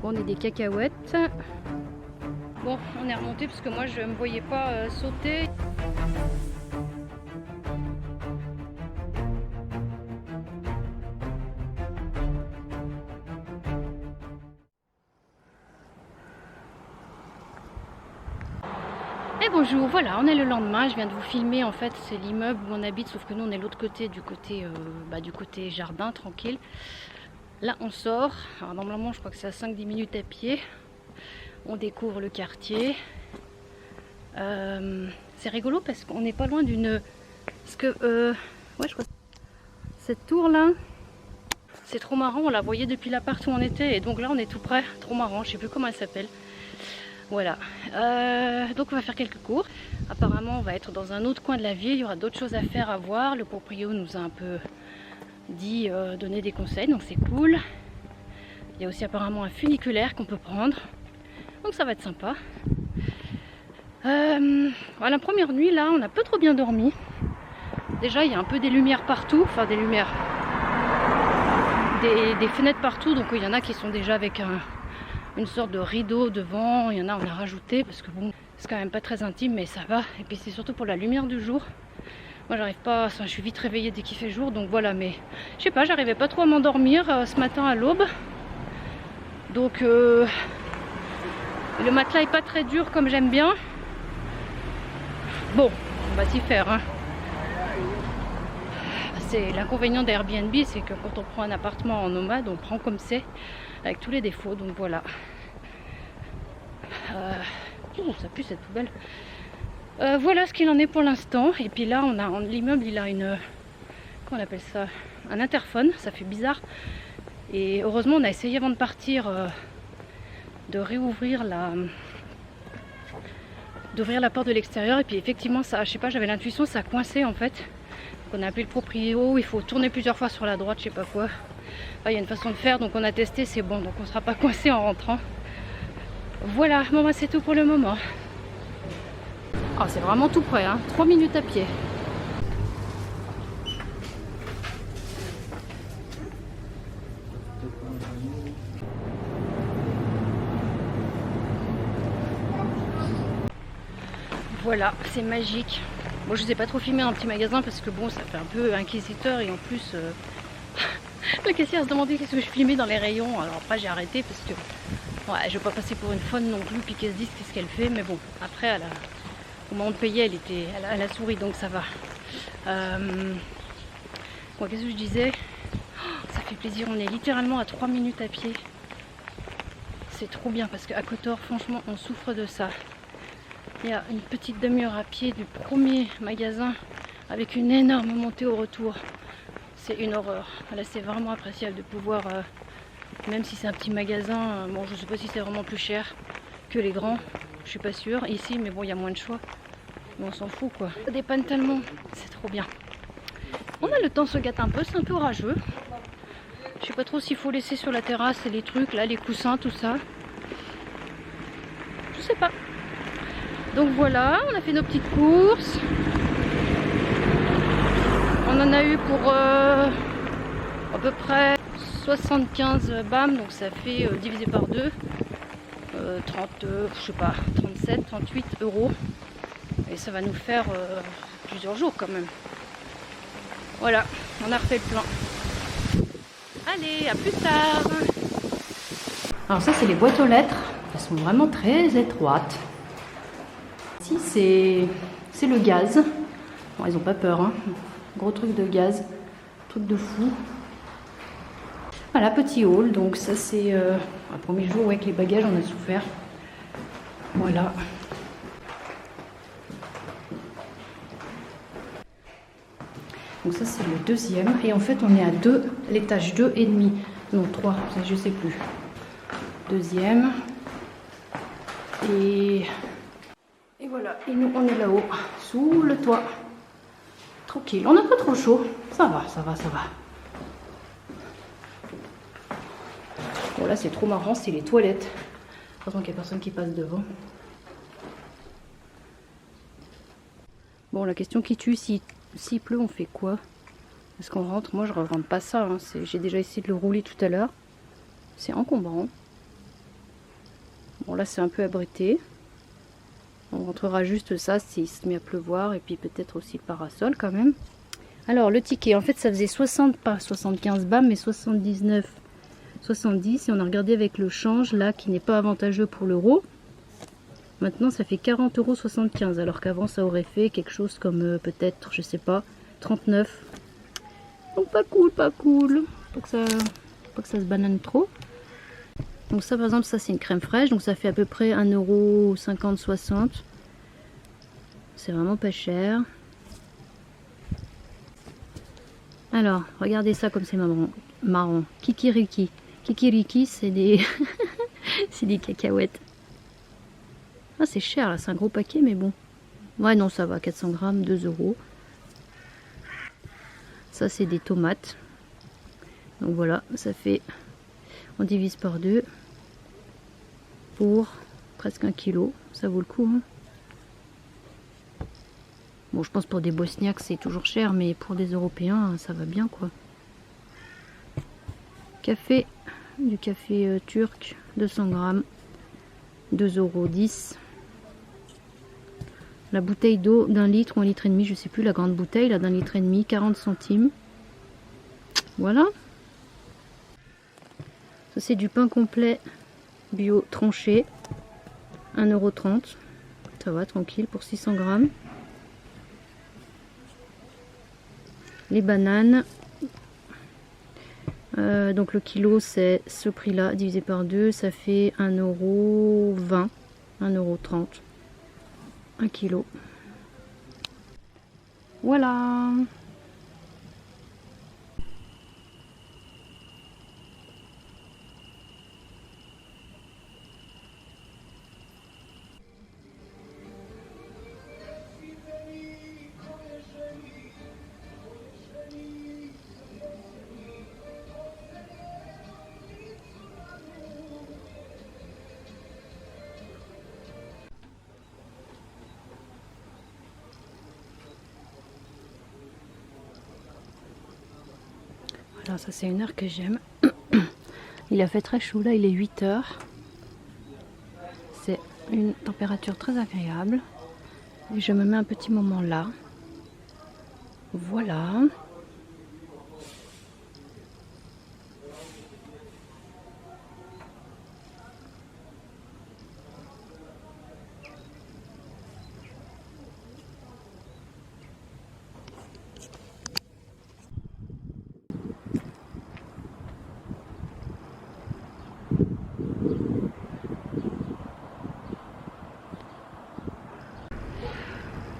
Bon, on est des cacahuètes. Bon, on est remonté parce que moi je me voyais pas sauter. Et bonjour, voilà, on est le lendemain. Je viens de vous filmer, en fait, c'est l'immeuble où on habite, sauf que nous on est de l'autre côté, du côté jardin, tranquille. Là on sort, alors normalement je crois que c'est à 5-10 minutes à pied. On découvre le quartier. C'est rigolo parce qu'on n'est pas loin d'une... Parce que, ouais, je crois que cette tour là, c'est trop marrant, on la voyait depuis l'appart où on était. Et donc là on est tout près, trop marrant, je sais plus comment elle s'appelle. Voilà, donc on va faire quelques cours. Apparemment on va être dans un autre coin de la ville, il y aura d'autres choses à faire, à voir. Le proprio nous a un peu dit, donner des conseils, donc c'est cool. Il y a aussi apparemment un funiculaire qu'on peut prendre, donc ça va être sympa. Voilà, la première nuit là on a pas trop bien dormi. Déjà il y a un peu des lumières partout, enfin des lumières, des fenêtres partout, donc il y en a qui sont déjà avec une sorte de rideau devant, il y en a on a rajouté parce que bon c'est quand même pas très intime mais ça va. Et puis c'est surtout pour la lumière du jour. Moi j'arrive pas, enfin, je suis vite réveillée dès qu'il fait jour, donc voilà. Mais je sais pas, j'arrivais pas trop à m'endormir ce matin à l'aube. Donc le matelas est pas très dur comme j'aime bien. Bon, on va s'y faire hein. C'est l'inconvénient d'Airbnb, c'est que quand on prend un appartement en nomade, on prend comme c'est, avec tous les défauts, donc voilà. Ça pue cette poubelle. Voilà ce qu'il en est pour l'instant. Et puis là, on a l'immeuble, il a une... Comment on appelle ça? Un interphone, ça fait bizarre. Et heureusement, on a essayé avant de partir de réouvrir d'ouvrir la porte de l'extérieur. Et puis effectivement, ça, je sais pas, j'avais l'intuition, ça coinçait en fait. On a appelé le proprio, il faut tourner plusieurs fois sur la droite, je sais pas quoi. Enfin, il y a une façon de faire, donc on a testé, c'est bon, donc on sera pas coincé en rentrant. Voilà, bon bah c'est tout pour le moment. Ah, c'est vraiment tout près, hein, 3 minutes à pied. Voilà, c'est magique. Bon, je ne sais pas trop filmer un petit magasin parce que bon, ça fait un peu inquisiteur et en plus, la caissière se demandait qu'est-ce que je filmais dans les rayons. Alors après, j'ai arrêté parce que ouais, je vais pas passer pour une faune non plus puis qu'elle se dise qu'est-ce qu'elle fait. Mais bon, après, au moment de payer, elle a souri donc ça va. Bon, qu'est-ce que je disais? Oh, ça fait plaisir, on est littéralement à 3 minutes à pied. C'est trop bien parce qu'à Kotor, franchement, on souffre de ça. Il y a une petite demi-heure à pied du premier magasin avec une énorme montée au retour. C'est une horreur. Là, c'est vraiment appréciable de pouvoir, même si c'est un petit magasin, bon, je sais pas si c'est vraiment plus cher que les grands, je suis pas sûre. Ici, mais bon, il y a moins de choix. Mais on s'en fout, quoi. Ça dépanne tellement, c'est trop bien. On a le temps se gâte un peu, c'est un peu orageux. Je sais pas trop s'il faut laisser sur la terrasse les trucs, là, les coussins, tout ça. Je sais pas. Donc voilà, on a fait nos petites courses. On en a eu pour à peu près 75 bam, donc ça fait divisé par 2, 30, je sais pas, 37, 38 euros. Et ça va nous faire plusieurs jours quand même. Voilà, on a refait le plein. Allez, à plus tard. Alors ça, c'est les boîtes aux lettres. Elles sont vraiment très étroites. Ici, c'est le gaz. Bon, ils n'ont pas peur, hein. Gros truc de gaz, truc de fou. Voilà, petit hall. Donc ça, c'est un premier jour, ouais, avec les bagages, on a souffert. Voilà. Donc ça, c'est le deuxième. Et en fait, on est à l'étage 2,5. Non, 3, je sais plus. Deuxième. Et voilà, et nous on est là-haut, sous le toit. Tranquille, on n'a pas trop chaud. Ça va, ça va, ça va. Bon là c'est trop marrant, c'est les toilettes. Heureusement qu'il n'y a personne qui passe devant. Bon, la question qui tue, s'il pleut, on fait quoi? Est-ce qu'on rentre? Moi je ne rentre pas ça, hein. J'ai déjà essayé de le rouler tout à l'heure. C'est encombrant. Bon là c'est un peu abrité. On rentrera juste ça s'il se met à pleuvoir et puis peut-être aussi le parasol quand même. Alors le ticket, en fait ça faisait 60, pas 75 bahts mais 79, 70 et on a regardé avec le change là qui n'est pas avantageux pour l'euro. Maintenant ça fait 40,75 € alors qu'avant ça aurait fait quelque chose comme peut-être, je sais pas, 39. Donc pas cool, pas cool. Pas que ça se banane trop. Donc ça par exemple ça c'est une crème fraîche, donc ça fait à peu près 1,50 €, 60. C'est vraiment pas cher. Alors regardez ça comme c'est marrant. Kikiriki. Kikiriki c'est des c'est des cacahuètes. Ah c'est cher là, c'est un gros paquet mais bon. Ouais non ça va, 400 grammes, 2 €. Ça c'est des tomates. Donc voilà, ça fait, on divise par 2 pour presque 1 kg. Ça vaut le coup. Hein. Bon, je pense pour des Bosniaques c'est toujours cher, mais pour des Européens ça va bien quoi. Café, du café turc, 200 grammes, 2,10 €. La bouteille d'eau d'un litre ou 1,5 litre, je sais plus, la grande bouteille là d'un litre et demi, 40 centimes. Voilà. Ça c'est du pain complet bio tranché, 1,30 €. Ça va tranquille pour 600 grammes. Les bananes. Donc le kilo c'est ce prix là divisé par 2, ça fait 1,20 €, 1,30 €. 1 kilo. Voilà. Alors ça c'est une heure que j'aime. Il a fait très chaud là, il est 8 h. C'est une température très agréable. Et je me mets un petit moment là. Voilà.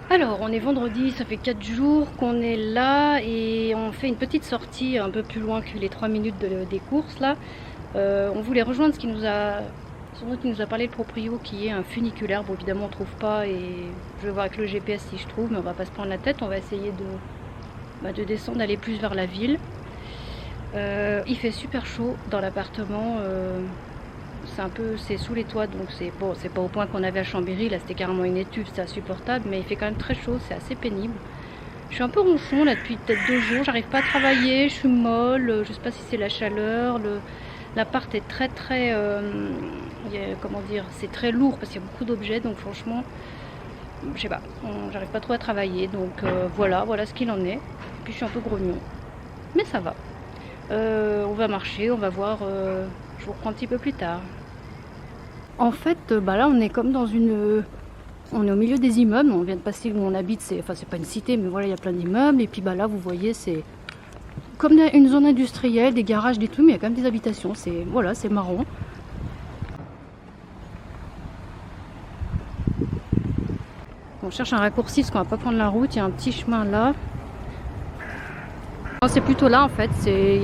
Alors on est vendredi, ça fait 4 jours qu'on est là et on fait une petite sortie un peu plus loin que les 3 minutes des courses là. On voulait rejoindre ce qui nous a parlé le proprio qui est un funiculaire. Bon évidemment on trouve pas et je vais voir avec le GPS si je trouve, mais on va pas se prendre la tête, on va essayer de descendre, d'aller plus vers la ville. Il fait super chaud dans l'appartement. C'est sous les toits, donc c'est bon, c'est pas au point qu'on avait à Chambéry, là c'était carrément une étuve, c'est insupportable, mais il fait quand même très chaud, c'est assez pénible. Je suis un peu ronchon là depuis peut-être 2 jours, j'arrive pas à travailler, je suis molle, je sais pas si c'est la chaleur, l'appart est très comment dire, c'est très lourd parce qu'il y a beaucoup d'objets, donc franchement, je sais pas, j'arrive pas trop à travailler, donc voilà ce qu'il en est. Et puis je suis un peu grognon, mais ça va. On va marcher, on va voir, je vous reprends un petit peu plus tard. En fait, là on est comme dans on est au milieu des immeubles, on vient de passer où on habite, c'est pas une cité, mais voilà il y a plein d'immeubles, et puis là vous voyez c'est comme une zone industrielle, des garages, des trucs, mais il y a quand même des habitations, c'est marrant. On cherche un raccourci parce qu'on va pas prendre la route, il y a un petit chemin là. C'est plutôt là en fait,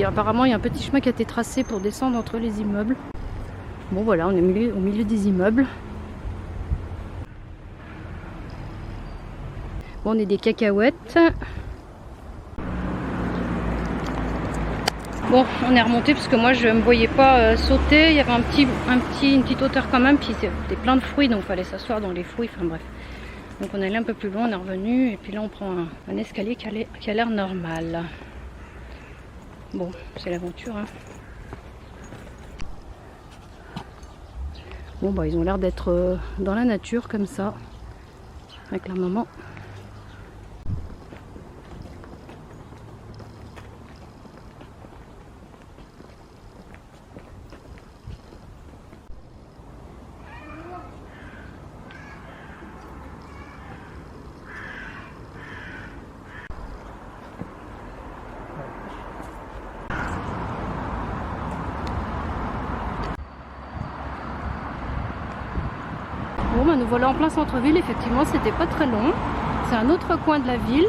apparemment il y a un petit chemin qui a été tracé pour descendre entre les immeubles. Bon voilà, on est au milieu des immeubles. Bon, on est des cacahuètes. Bon, on est remonté parce que moi je me voyais pas sauter. Il y avait une petite hauteur quand même, puis c'était plein de fruits, donc il fallait s'asseoir dans les fruits, enfin bref. Donc on est allé un peu plus loin, on est revenu, et puis là on prend un escalier qui a l'air normal. Bon, c'est l'aventure, hein. Bon bah ils ont l'air d'être dans la nature comme ça, avec la maman. Bon bah nous voilà en plein centre-ville, effectivement c'était pas très long. C'est un autre coin de la ville.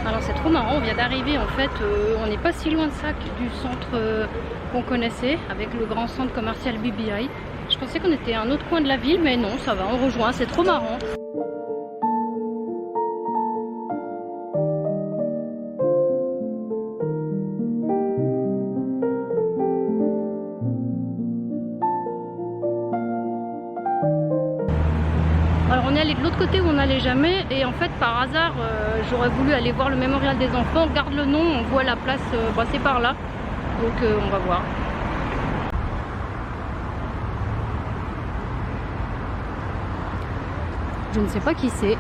Alors c'est trop marrant, on vient d'arriver en fait, on n'est pas si loin de ça du centre qu'on connaissait, avec le grand centre commercial BBI. Je pensais qu'on était à un autre coin de la ville, mais non, ça va, on rejoint, c'est trop marrant. Alors on est allé de l'autre côté où on n'allait jamais, et en fait par hasard j'aurais voulu aller voir le mémorial des enfants. On regarde le nom, on voit la place, c'est par là, donc on va voir. Je ne sais pas qui c'est.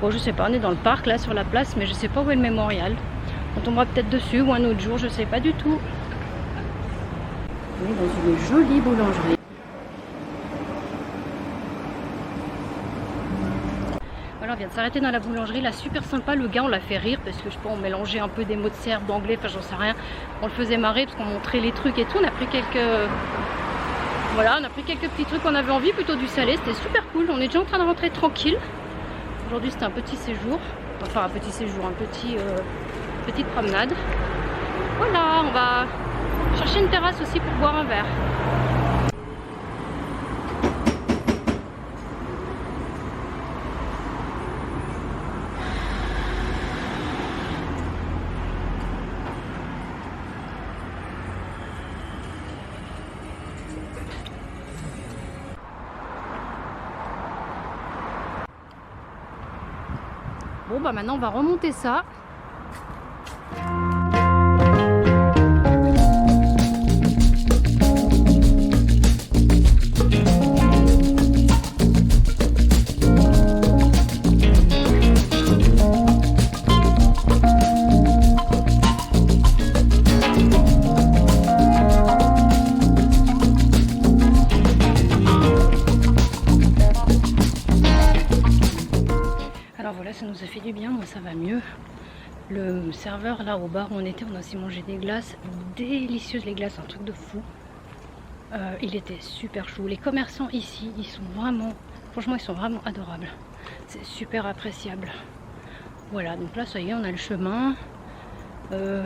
Bon, je sais pas, on est dans le parc là sur la place, mais je sais pas où est le mémorial. On tombera peut-être dessus ou un autre jour, je sais pas du tout. On est dans une jolie boulangerie. Voilà, on vient de s'arrêter dans la boulangerie, là, super sympa. Le gars, on l'a fait rire parce que je sais pas, on mélangeait un peu des mots de serbe, d'anglais, enfin j'en sais rien. On le faisait marrer parce qu'on montrait les trucs et tout. On a pris quelques... Voilà, on a pris quelques petits trucs qu'on avait envie, plutôt du salé. C'était super cool. On est déjà en train de rentrer tranquille. Aujourd'hui, c'était un petit séjour. Enfin, un petit séjour, petite promenade. Voilà, on va chercher une terrasse aussi pour boire un verre. Bon bah maintenant on va remonter ça. Ça nous a fait du bien, moi ça va mieux. Le serveur là au bar où on était, on a aussi mangé des glaces délicieuses, les glaces, un truc de fou. Il était super chou. Les commerçants ici, ils sont vraiment, franchement ils sont vraiment adorables. C'est super appréciable. Voilà, donc là ça y est, on a le chemin.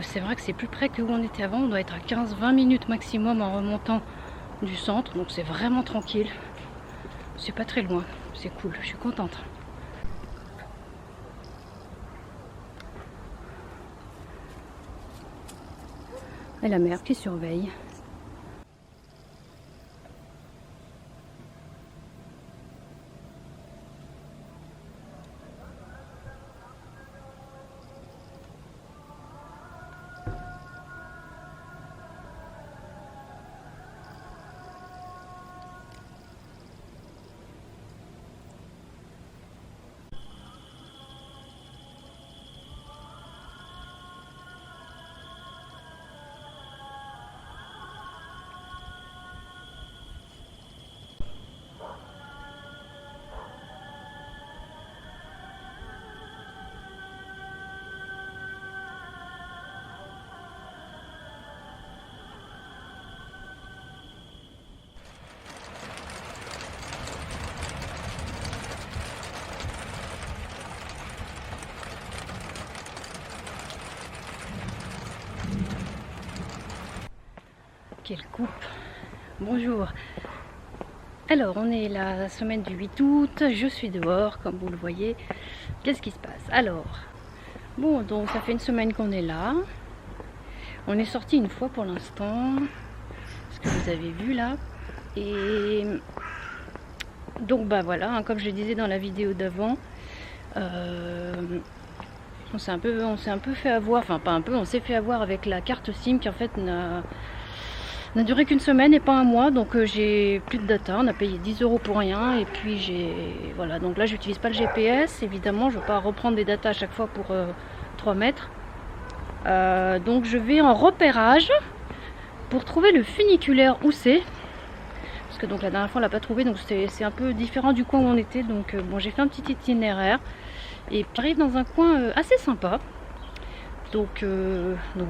C'est vrai que c'est plus près que où on était avant, on doit être à 15-20 minutes maximum en remontant du centre, donc c'est vraiment tranquille. C'est pas très loin, c'est cool, je suis contente. Et la mer qui surveille. Quelle coupe! Bonjour! Alors, on est la semaine du 8 août, je suis dehors, comme vous le voyez. Qu'est-ce qui se passe? Alors, bon, donc ça fait une semaine qu'on est là. On est sorti une fois pour l'instant, ce que vous avez vu là. Et donc, bah voilà, hein, comme je le disais dans la vidéo d'avant, on s'est un peu fait avoir, enfin pas un peu, on s'est fait avoir avec la carte SIM qui en fait n'a duré qu'une semaine et pas un mois, donc j'ai plus de data. On a payé 10 € pour rien, et puis voilà, donc là j'utilise pas le GPS, évidemment je ne veux pas reprendre des datas à chaque fois pour 3 mètres. Donc je vais en repérage pour trouver le funiculaire où c'est, parce que donc la dernière fois on l'a pas trouvé, donc c'est un peu différent du coin où on était. Donc bon, j'ai fait un petit itinéraire et j'arrive dans un coin assez sympa, donc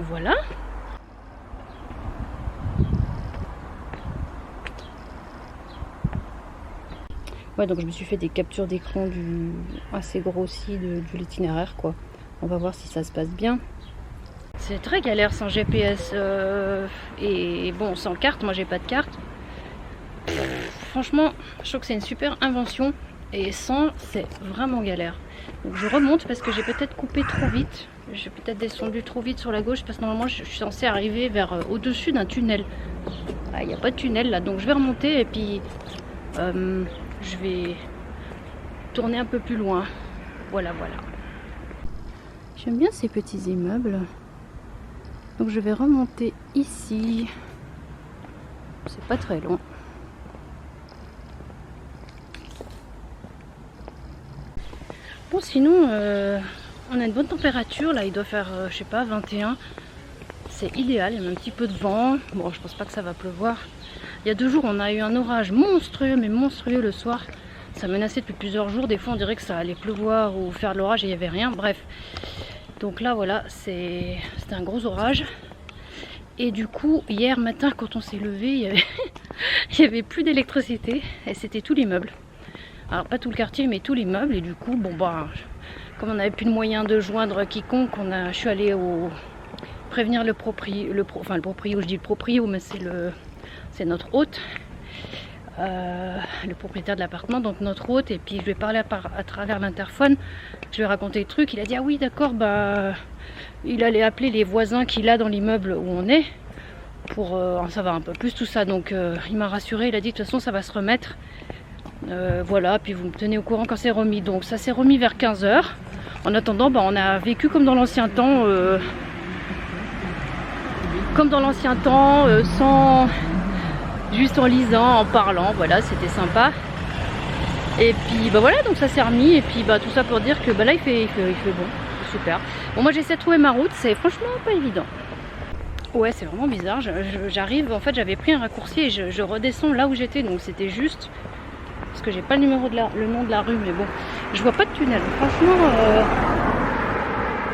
voilà. Ouais, donc je me suis fait des captures d'écran assez grossi de l'itinéraire, quoi. On va voir si ça se passe bien. C'est très galère sans GPS et bon, sans carte. Moi j'ai pas de carte. Franchement, je trouve que c'est une super invention, et sans, c'est vraiment galère. Donc je remonte parce que j'ai peut-être coupé trop vite. J'ai peut-être descendu trop vite sur la gauche, parce que normalement je suis censée arriver vers au-dessus d'un tunnel. Ah, il n'y a pas de tunnel là, donc je vais remonter et puis je vais tourner un peu plus loin. Voilà, voilà. J'aime bien ces petits immeubles. Donc je vais remonter ici. C'est pas très long. Bon, sinon, on a une bonne température. Là, il doit faire, je sais pas, 21. C'est idéal. Il y a même un petit peu de vent. Bon, je pense pas que ça va pleuvoir. Il y a 2 jours, on a eu un orage monstrueux, mais monstrueux le soir. Ça menaçait depuis plusieurs jours. Des fois, on dirait que ça allait pleuvoir ou faire de l'orage et il n'y avait rien. Bref. Donc là, voilà, c'était un gros orage. Et du coup, hier matin, quand on s'est levé, il y avait plus d'électricité. Et c'était tout l'immeuble. Alors, pas tout le quartier, mais tout l'immeuble. Et du coup, bon, bah, comme on n'avait plus de moyen de joindre quiconque, je suis allée prévenir le proprio, je dis le proprio, mais c'est notre hôte, le propriétaire de l'appartement, donc notre hôte. Et puis je lui ai parlé à travers l'interphone, je lui ai raconté le truc. Il a dit ah oui d'accord, bah il allait appeler les voisins qu'il a dans l'immeuble où on est pour en savoir un peu plus tout ça. Donc il m'a rassuré, il a dit de toute façon ça va se remettre, voilà, puis vous me tenez au courant quand c'est remis. Donc ça s'est remis vers 15 h. En attendant, bah, on a vécu comme dans l'ancien temps, sans, juste en lisant, en parlant. Voilà, c'était sympa. Et puis bah voilà, donc ça s'est remis. Et puis bah tout ça pour dire que bah là il fait bon, c'est super. Bon, moi j'essaie de trouver ma route, c'est franchement pas évident. Ouais, c'est vraiment bizarre. J'arrive, en fait j'avais pris un raccourci et je redescends là où j'étais, donc c'était juste parce que j'ai pas le nom de la rue, mais bon, je vois pas de tunnel. Franchement,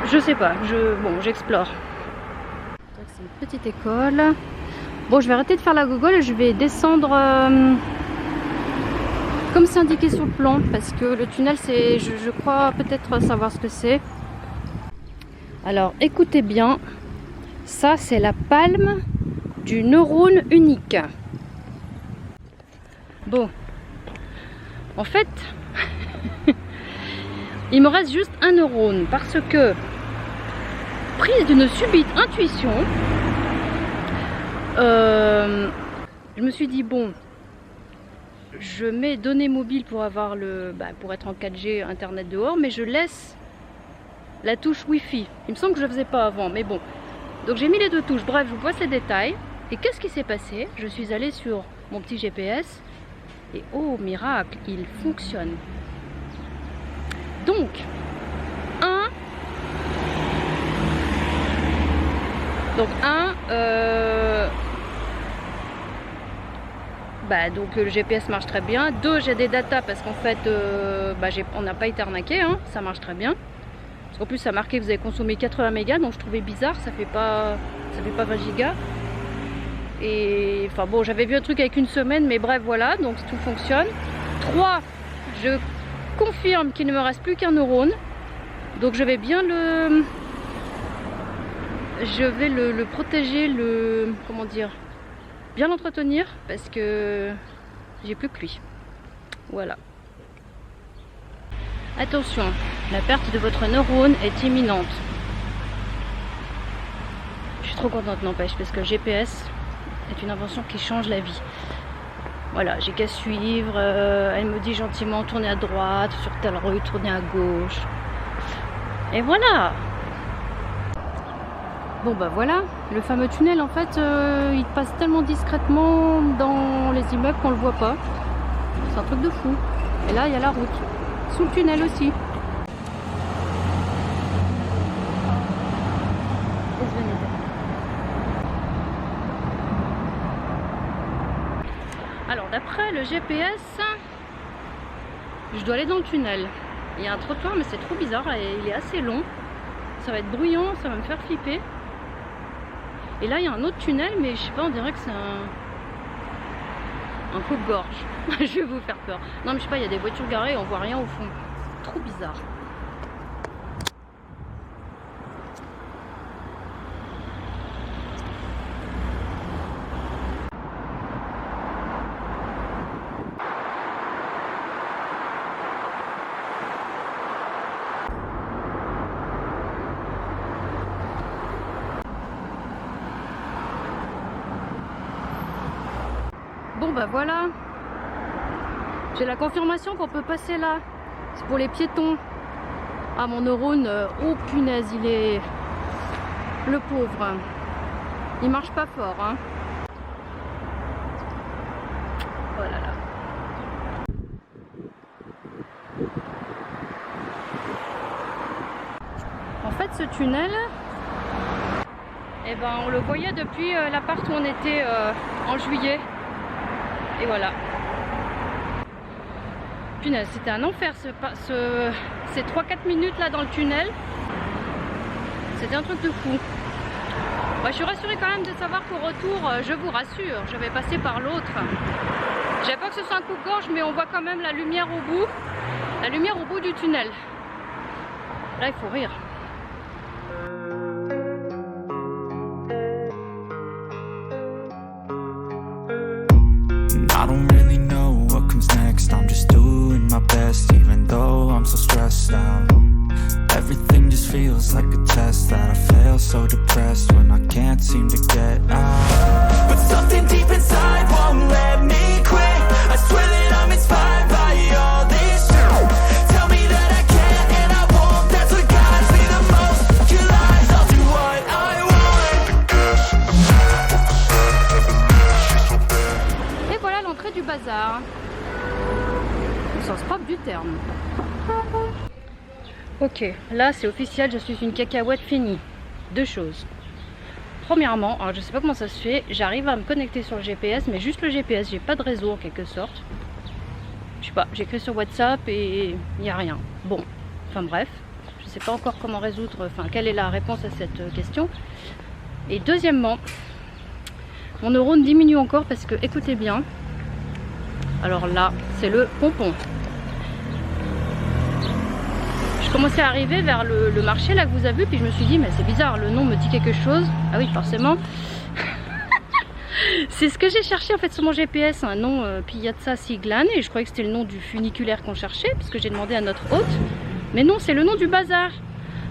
je sais pas. Bon, j'explore. C'est une petite école. Bon, je vais arrêter de faire la gogole et je vais descendre comme c'est indiqué sur le plan, parce que le tunnel, c'est, je crois peut-être savoir ce que c'est. Alors, écoutez bien, ça c'est la palme du neurone unique. Bon, en fait, il me reste juste un neurone, parce que, prise d'une subite intuition, je me suis dit bon, je mets données mobiles pour avoir pour être en 4G internet dehors, mais je laisse la touche Wi-Fi. Il me semble que je ne faisais pas avant, mais bon. Donc j'ai mis les 2 touches. Bref, je vous passe les détails. Et qu'est-ce qui s'est passé? Je suis allée sur mon petit GPS et oh miracle, il fonctionne. Donc donc le GPS marche très bien. 2, j'ai des datas parce qu'en fait on n'a pas été arnaqué, hein, ça marche très bien. Parce qu'en plus ça marquait que vous avez consommé 80 mégas, donc je trouvais bizarre, ça fait pas 20 gigas. Et enfin bon, j'avais vu un truc avec une semaine, mais bref voilà, donc tout fonctionne. 3, je confirme qu'il ne me reste plus qu'un neurone. Donc je vais bien le protéger, comment dire, bien l'entretenir, parce que j'ai plus que lui. Voilà. Attention, la perte de votre neurone est imminente. Je suis trop contente, n'empêche, parce que le GPS est une invention qui change la vie. Voilà, j'ai qu'à suivre. Elle me dit gentiment tournez à droite, sur telle rue, tournez à gauche. Et voilà. Bon bah voilà, le fameux tunnel en fait, il passe tellement discrètement dans les immeubles qu'on le voit pas. C'est un truc de fou. Et là il y a la route, sous le tunnel aussi. Alors d'après le GPS, je dois aller dans le tunnel. Il y a un trottoir mais c'est trop bizarre et il est assez long. Ça va être bruyant, ça va me faire flipper. Et là il y a un autre tunnel mais je sais pas, on dirait que c'est un coupe-gorge. Je vais vous faire peur. Non mais je sais pas, il y a des voitures garées et on voit rien au fond. Trop bizarre. Bon bah voilà, j'ai la confirmation qu'on peut passer là. C'est pour les piétons. Ah mon neurone, oh punaise, il est... Le pauvre. Il marche pas fort hein. Oh là là. En fait ce tunnel, eh ben, on le voyait depuis l'appart où on était en juillet. Et voilà. Punaise, c'était un enfer ces 3-4 minutes là dans le tunnel. C'était un truc de fou. Bah, je suis rassurée quand même de savoir qu'au retour, je vous rassure, je vais passer par l'autre. J'avais peur que ce soit un coupe-gorge, mais on voit quand même la lumière au bout. La lumière au bout du tunnel. Là, il faut rire. I don't really know what comes next. I'm just doing my best, even though I'm so stressed out. Everything just feels like a test that I fail, so depressed when I can't seem to get out. But something deep inside won't let me quit. I swear that I'm inspired by all this shit. Tell me that I can't and I won't. That's what guides me the most. Your lies, I'll do what I want. Et voilà l'entrée du bazar. Au sens propre du terme. Ok, là c'est officiel, je suis une cacahuète finie. Deux choses. Premièrement, alors je sais pas comment ça se fait, j'arrive à me connecter sur le GPS, mais juste le GPS, j'ai pas de réseau en quelque sorte. Je sais pas, j'écris sur WhatsApp et il n'y a rien. Bon, enfin bref, je sais pas encore comment résoudre, enfin quelle est la réponse à cette question. Et deuxièmement, mon neurone diminue encore parce que, écoutez bien, alors là, c'est le pompon. Je commençais à arriver vers le marché là que vous avez vu, puis je me suis dit mais c'est bizarre, le nom me dit quelque chose. Ah oui, forcément. C'est ce que j'ai cherché en fait sur mon GPS, un nom Piazza Siglane, et je croyais que c'était le nom du funiculaire qu'on cherchait, puisque j'ai demandé à notre hôte. Mais non, c'est le nom du bazar.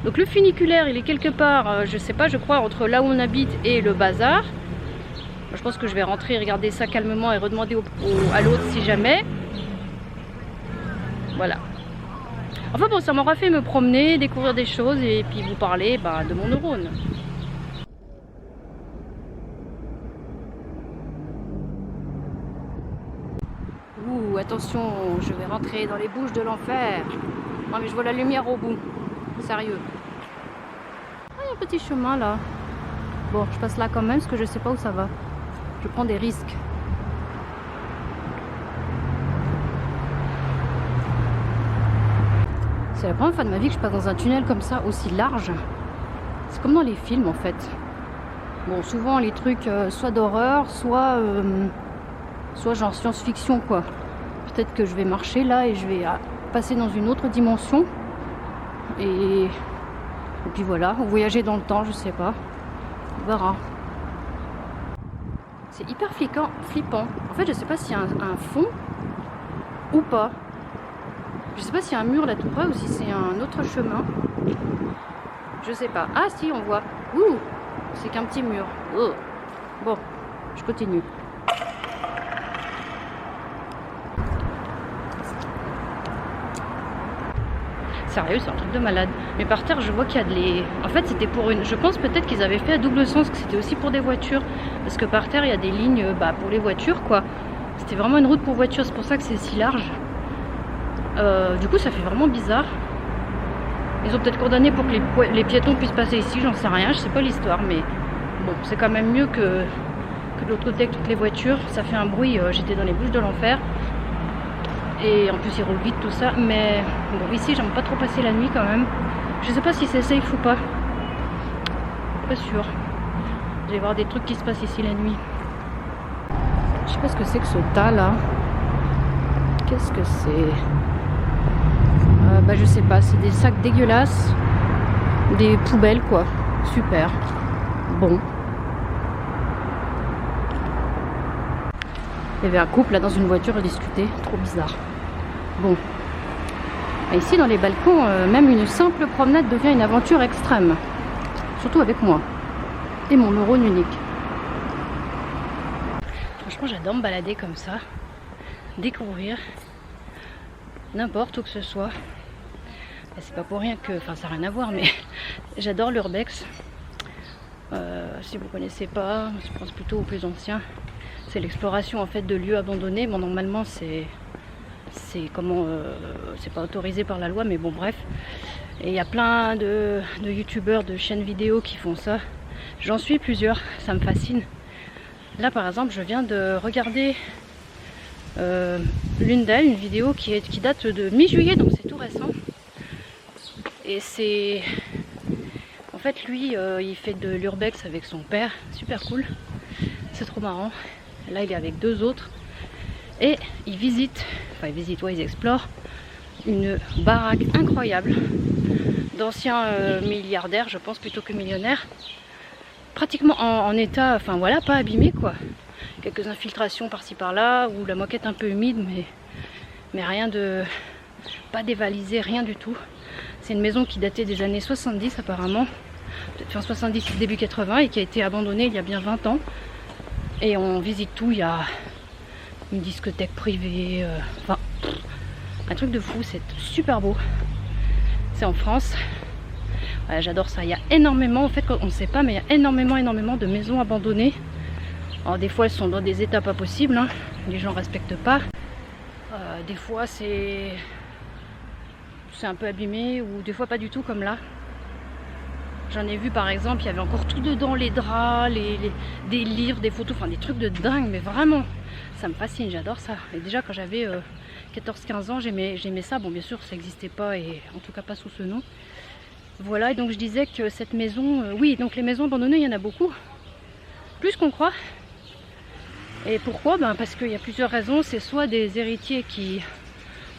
Donc le funiculaire, il est quelque part, je sais pas, je crois, entre là où on habite et le bazar. Je pense que je vais rentrer, regarder ça calmement et redemander à l'autre si jamais. Voilà. Enfin bon, ça m'aura fait me promener, découvrir des choses et puis vous parler de mon neurone. Ouh, attention, je vais rentrer dans les bouches de l'enfer. Non mais je vois la lumière au bout, sérieux. Ah, il y a un petit chemin là. Bon, je passe là quand même parce que je sais pas où ça va. Je prends des risques. C'est la première fois de ma vie que je passe dans un tunnel comme ça, aussi large. C'est comme dans les films en fait. Bon, souvent les trucs soit d'horreur, soit genre science-fiction quoi. Peut-être que je vais marcher là et je vais passer dans une autre dimension. Et puis voilà, ou voyager dans le temps, je sais pas. On verra. C'est hyper flippant. fait, je sais pas s'il y a un fond ou pas. Je sais pas s'il y a un mur là tout près ou si c'est un autre chemin. Je sais pas. Ah si, on voit. Ouh, c'est qu'un petit mur. Oh. Bon, je continue. Sérieux, c'est un truc de malade. Mais par terre, je vois qu'il y a de les... En fait, c'était pour une... Je pense peut-être qu'ils avaient fait à double sens, que c'était aussi pour des voitures. Parce que par terre, il y a des lignes pour les voitures, quoi. C'était vraiment une route pour voitures, c'est pour ça que c'est si large. Du coup, ça fait vraiment bizarre. Ils ont peut-être condamné pour que les piétons puissent passer ici, j'en sais rien, je sais pas l'histoire. Mais bon, c'est quand même mieux que de l'autre côté avec toutes les voitures. Ça fait un bruit, j'étais dans les Bouches de l'Enfer. Et en plus il roule vite tout ça, mais bon, ici j'aime pas trop passer la nuit quand même. Je sais pas si c'est safe ou pas. Pas sûr. Il va y avoir des trucs qui se passent ici la nuit. Je sais pas ce que c'est que ce tas là. Qu'est-ce que c'est? Je sais pas, c'est des sacs dégueulasses. Des poubelles quoi. Super. Bon. Il y avait un couple là dans une voiture à discuter, trop bizarre. Bon. Et ici dans les balcons, même une simple promenade devient une aventure extrême. Surtout avec moi. Et mon neurone unique. Franchement j'adore me balader comme ça. Découvrir. N'importe où que ce soit. Et c'est pas pour rien que... Enfin ça n'a rien à voir mais j'adore l'urbex. Si vous connaissez pas, je pense plutôt aux plus anciens. C'est l'exploration en fait de lieux abandonnés. Bon normalement c'est pas autorisé par la loi mais bon bref. Et il y a plein de youtubeurs, de chaînes vidéo qui font ça. J'en suis plusieurs, ça me fascine. Là par exemple je viens de regarder l'une d'elles, une vidéo qui date de mi-juillet donc c'est tout récent. Et c'est... En fait lui il fait de l'urbex avec son père, super cool. C'est trop marrant. Là il est avec deux autres et ils visitent, ils explorent une baraque incroyable d'anciens milliardaires, je pense plutôt que millionnaires, pratiquement en état, enfin voilà, pas abîmé quoi. Quelques infiltrations par-ci par-là ou la moquette un peu humide mais rien de... pas dévalisé, rien du tout. C'est une maison qui datait des années 70 apparemment, peut-être fin 70 début 80 et qui a été abandonnée il y a bien 20 ans. Et on visite tout, il y a une discothèque privée, enfin un truc de fou, c'est super beau. C'est en France. Ouais, j'adore ça, il y a énormément, en fait on ne sait pas, mais il y a énormément de maisons abandonnées. Alors des fois elles sont dans des états pas possibles, hein. Les gens respectent pas. Des fois c'est un peu abîmé ou des fois pas du tout comme là. J'en ai vu par exemple, il y avait encore tout dedans, les draps, des livres, des photos, enfin des trucs de dingue, mais vraiment, ça me fascine, j'adore ça. Et déjà quand j'avais 14-15 ans, j'aimais ça. Bon bien sûr ça n'existait pas et en tout cas pas sous ce nom. Voilà, et donc je disais que cette maison, oui, donc les maisons abandonnées, il y en a beaucoup. Plus qu'on croit. Et pourquoi? Parce qu'il y a plusieurs raisons. C'est soit des héritiers qui...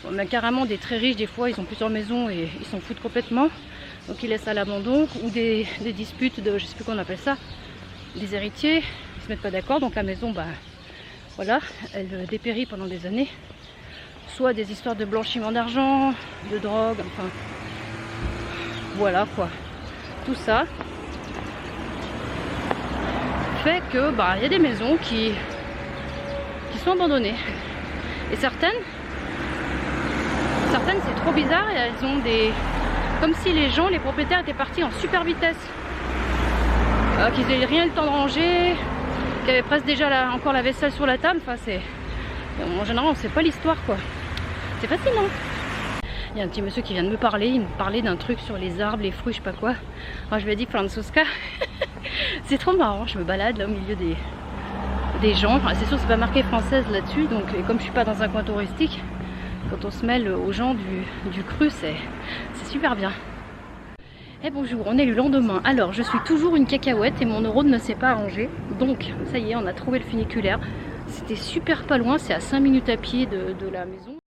Bon, carrément des très riches, des fois ils ont plusieurs maisons et ils s'en foutent complètement. Donc ils laissent à l'abandon, ou des disputes de, je sais plus comment on appelle ça, des héritiers, ils se mettent pas d'accord, donc la maison, voilà, elle dépérit pendant des années. Soit des histoires de blanchiment d'argent, de drogue, enfin, voilà quoi. Tout ça fait que, il y a des maisons qui sont abandonnées. Et certaines c'est trop bizarre, et elles ont des... Comme si les propriétaires étaient partis en super vitesse. Qu'ils n'avaient rien eu le temps de ranger, qu'ils avaient presque déjà encore la vaisselle sur la table. Enfin, c'est... En général, on ne sait pas l'histoire, quoi. C'est fascinant. Il y a un petit monsieur qui vient de me parler. Il me parlait d'un truc sur les arbres, les fruits, je sais pas quoi. Alors, je lui ai dit Franzuska. C'est trop marrant. Je me balade là au milieu des gens. Enfin, c'est sûr, c'est pas marqué française là-dessus. Donc, et comme je suis pas dans un coin touristique, quand on se mêle aux gens du cru, c'est super bien. Et bonjour, on est le lendemain. Alors, je suis toujours une cacahuète et mon neurone ne s'est pas arrangé. Donc, ça y est, on a trouvé le funiculaire. C'était super pas loin, c'est à 5 minutes à pied de la maison.